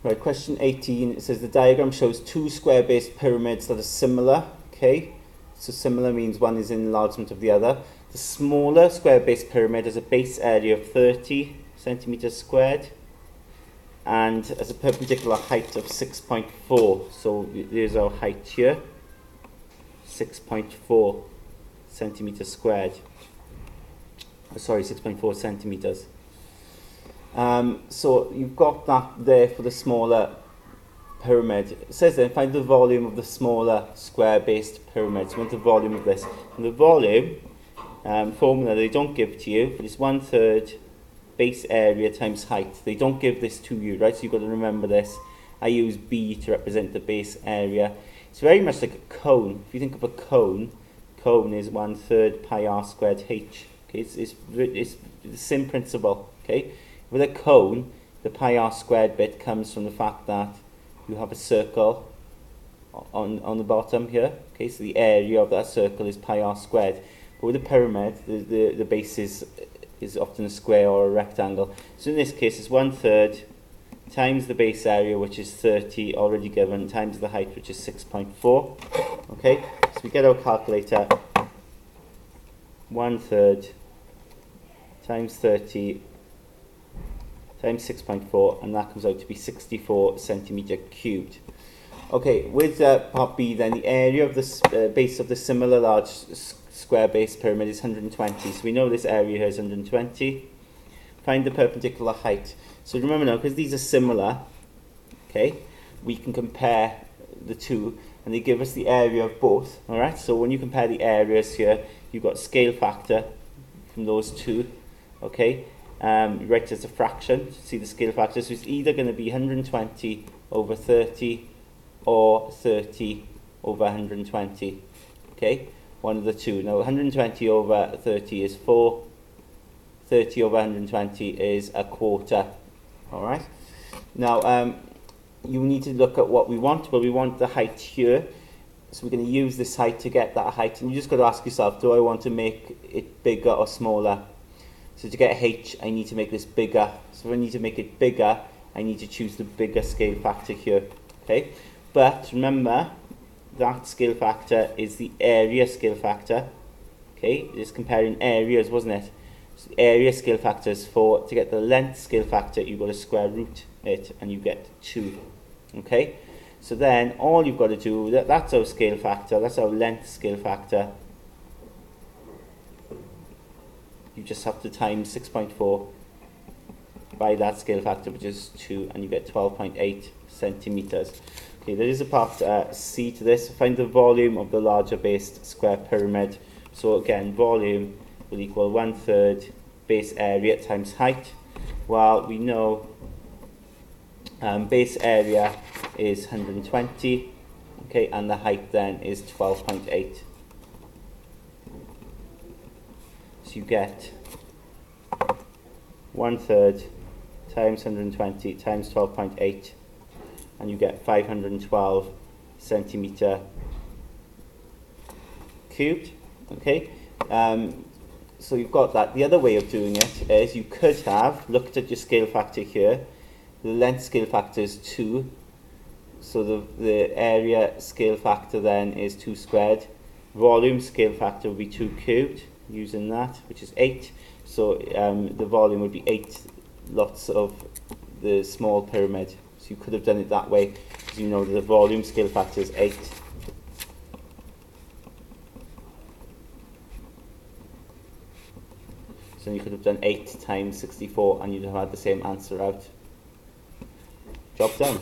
Right, question 18, it says the diagram shows two square-based pyramids that are similar. Okay, so similar means one is an enlargement of the other. The smaller square-based pyramid has a base area of 30 centimeters squared and has a perpendicular height of 6.4. So there's our height here, 6.4 centimeters squared. Sorry, 6.4 centimeters. So you've got that there for the smaller pyramid. It says then find the volume of the smaller square-based pyramid. So we want the volume of this. And the volume formula they don't give to you, but it's 1/3 base area times height. They don't give this to you, right? So you've got to remember this. I use B to represent the base area. It's very much like a cone. If you think of a cone is 1/3 pi r squared h. Okay, it's the same principle. Okay, with a cone, the pi r squared bit comes from the fact that you have a circle on the bottom here. Okay, so the area of that circle is pi r squared. But with a pyramid, the base is often a square or a rectangle. So in this case, it's 1/3 times the base area, which is 30 already given, times the height, which is 6.4. Okay, so we get our calculator. 1/3 times 30 times 6.4, and that comes out to be 64 centimeter cubed. Okay, with part B then, the area of the base of the similar large square base pyramid is 120. So we know this area here is 120. Find the perpendicular height. So remember now, because these are similar, okay, we can compare the two, and they give us the area of both. All right, so when you compare the areas here, you've got scale factor from those two. Okay, write it as a fraction. See the scale factor. So it's either going to be 120 over 30 or 30 over 120. Okay, one of the two. Now 120 over 30 is 4. 30 over 120 is a quarter. All right. Now you need to look at what we want. Well, we want the height here. So we're going to use this height to get that height. And you just got to ask yourself, do I want to make it bigger or smaller? So to get h, I need to make this bigger. So if I need to make it bigger, I need to choose the bigger scale factor here. Okay, but remember that scale factor is the area scale factor. Okay, it's comparing areas, wasn't it? So the area scale factor is 4. To get the length scale factor, you've got to square root it, and you get 2. Okay, so then all you've got to do, that's our scale factor, that's our length scale factor. You just have to times 6.4 by that scale factor, which is 2, and you get 12.8 centimeters. Okay, there is a part C to this. Find the volume of the larger based square pyramid. So again, volume will equal 1/3 base area times height. Well, we know base area is 120, okay, and the height then is 12.8. So you get 1/3 times 120 times 12.8, and you get 512 centimeter cubed. Okay, so you've got that. The other way of doing it is you could have looked at your scale factor here. The length scale factor is 2, so the area scale factor then is 2 squared. Volume scale factor would be 2 cubed, using that, which is 8. So the volume would be 8 lots of the small pyramid. So you could have done it that way, because you know that the volume scale factor is 8. So you could have done 8 times 64, and you'd have had the same answer out. Job done.